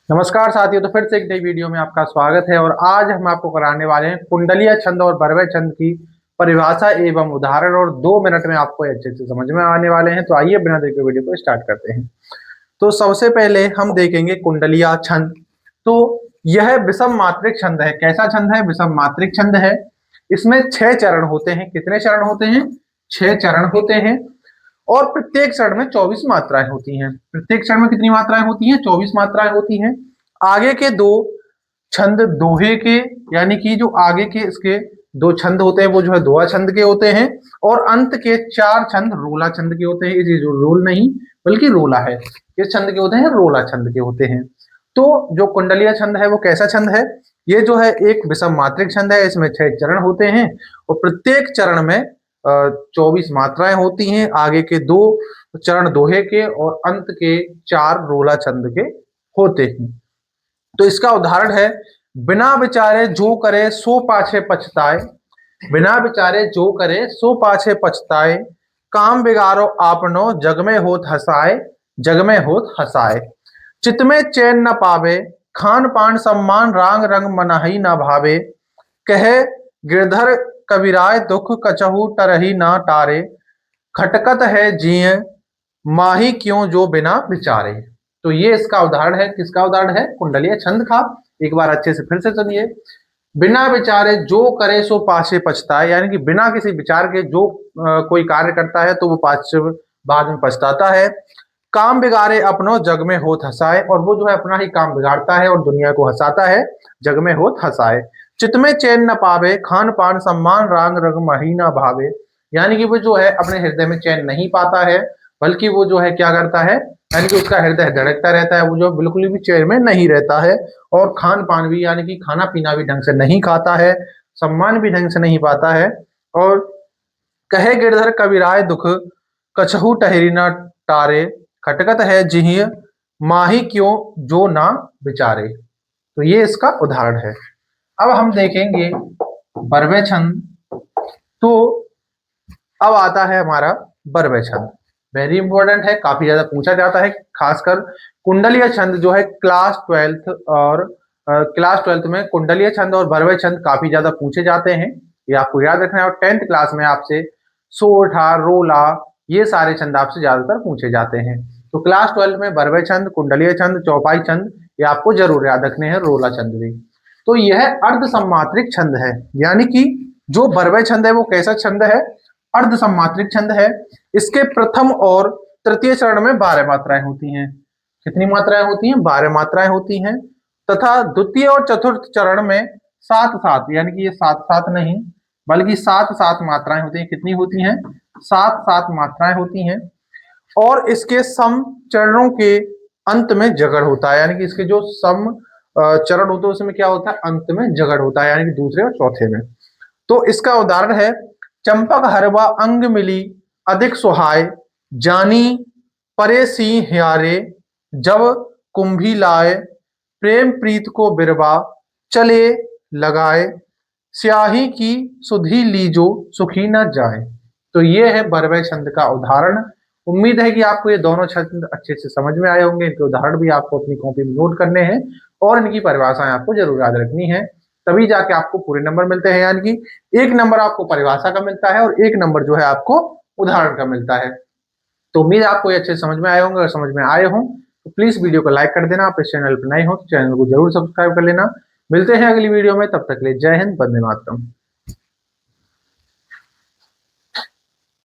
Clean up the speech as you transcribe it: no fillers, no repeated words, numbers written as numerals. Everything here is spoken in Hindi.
नमस्कार साथियों, तो फिर से एक नई वीडियो में आपका स्वागत है। और आज हम आपको कराने वाले हैं कुंडलीय छंद और बरवे छंद की परिभाषा एवं उदाहरण, और 2 मिनट में आपको ये अच्छे से समझ में आने वाले हैं। तो आइए बिना देखे वीडियो को स्टार्ट करते हैं। तो सबसे पहले हम देखेंगे कुंडलीय छंद। तो यह विषम मात्रिक छंद है। कैसा छंद है? विषम मात्रिक छंद है। इसमें 6 चरण होते हैं। कितने चरण होते हैं? 6 चरण होते हैं। और प्रत्येक चरण में 24 मात्राएं होती हैं। प्रत्येक चरण में कितनी मात्राएं होती हैं? 24 मात्राएं होती हैं। आगे के 2 छंद दोहे के, यानी कि जो आगे के इसके 2 छंद होते हैं वो जो है दोहा छंद के होते हैं। और अंत के 4 छंद रोला छंद के होते हैं। ये जो रोल नहीं बल्कि रोला है, किस छंद के होते हैं? रोला छंद के होते हैं। तो जो कुंडलीय छंद है वो कैसा छंद है? ये जो है एक विषम मात्रिक छंद है। इसमें 6 चरण होते हैं और प्रत्येक चरण में 24 मात्राएं होती हैं। आगे के 2 चरण दोहे के और अंत के 4 रोला छंद के होते हैं। तो इसका उदाहरण है, बिना विचारे जो करे सो पाछे पछताए। बिना विचारे जो करे सो पाछे पछताए, काम बिगाड़ो आपनो जग में होत हसाए। जग में होत हसाए, चित में चैन न पावे, खान पान सम्मान रांग रंग मनहि न भावे। कहे गिरधर कबीराय दुख कछहु टरहि ना टारे। खटकत है जिय माही क्यों जो बिना विचारे। तो ये इसका उदाहरण है। किसका उदाहरण है? कुंडलीय छंद का। एक बार अच्छे से फिर से सुनिए। बिना विचारे जो करे सो पाछे पछताए, यानी कि बिना किसी विचार के जो कोई कार्य करता है तो वो पाछे बाद में पछताता है। काम बिगाड़े अपनो जग में होत हसाए, और वो जो है अपना ही काम बिगाड़ता है और दुनिया को हंसाता है। जग में होत हसाए, चित में चैन न पावे, खान पान सम्मान रांग रंग महीना भावे। यानी कि वो जो है अपने हृदय में चैन नहीं पाता है, बल्कि वो जो है क्या करता है, यानी कि उसका हृदय धड़कता रहता है। वो जो बिल्कुल भी चैन में नहीं रहता है। और खान पान भी, यानी कि खाना पीना भी ढंग से नहीं खाता है, सम्मान भी ढंग से नहीं पाता है। और कहे गिरधर कबीराय दुख कछहु टहरी न टारे। खटकत है जिहि माही क्यों जो ना विचारे। तो ये इसका उदाहरण है। अब हम देखेंगे बरवे छंद। तो अब आता है हमारा बरवे छंद। वेरी इंपॉर्टेंट है, काफी ज्यादा पूछा जाता है। खासकर कुंडलीय छंद जो है क्लास ट्वेल्थ में कुंडलीय छंद और बरवे छंद काफी ज्यादा पूछे जाते हैं। ये आपको याद रखना है। और 10th क्लास में आपसे सोरठा, रोला, ये सारे छंद आपसे ज्यादातर पूछे जाते हैं। तो क्लास 12 में बरवे छंद, कुंडलीय छंद, चौपाई छंद, ये आपको जरूर याद रखने हैं। रोला छंद भी। तो यह अर्ध सम्मात्रिक छंद है। यानी कि जो बरवे छंद है वो कैसा छंद है? अर्ध सम्मात्रिक छंद है। इसके प्रथम और तृतीय चरण में 12 मात्राएं होती हैं। कितनी मात्राएं होती हैं? 12 मात्राएं होती हैं। तथा द्वितीय और चतुर्थ चरण में 7-7, यानी कि ये 7-7 नहीं बल्कि 7-7 मात्राएं होती हैं। कितनी होती हैं? 7-7 मात्राएं होती हैं। और इसके सम चरणों के अंत में जगड़ होता है। यानी कि इसके जो सम चरण होते हैं उसमें क्या होता है? अंत में जगड़ होता है, यानी कि दूसरे और चौथे में। तो इसका उदाहरण है, चंपक हरवा अंग मिली अधिक सुहाय, जानी परे सी ह्यारे, जब कुंभी लाए, प्रेम प्रीत को बिरबा चले लगाए, स्याही की सुधी लीजो सुखी न जाए। तो ये है बरवे छंद का उदाहरण। उम्मीद है कि आपको ये दोनों छंद अच्छे से समझ में आए होंगे। इनके उदाहरण भी आपको अपनी कॉपी में नोट करने हैं और इनकी परिभाषाएं आपको जरूर याद रखनी है। तभी जाके आपको पूरे नंबर मिलते हैं। यानी कि 1 नंबर आपको परिभाषा का मिलता है और 1 नंबर जो है आपको उदाहरण का मिलता है। तो उम्मीद है आपको ये अच्छे से समझ में आए होंगे। अगर समझ में आए हों तो प्लीज वीडियो को लाइक कर देना। आप इस चैनल पर नए हो तो चैनल को जरूर सब्सक्राइब कर लेना। मिलते हैं अगली वीडियो में, तब तक के लिए जय हिंद, वंदे मातरम।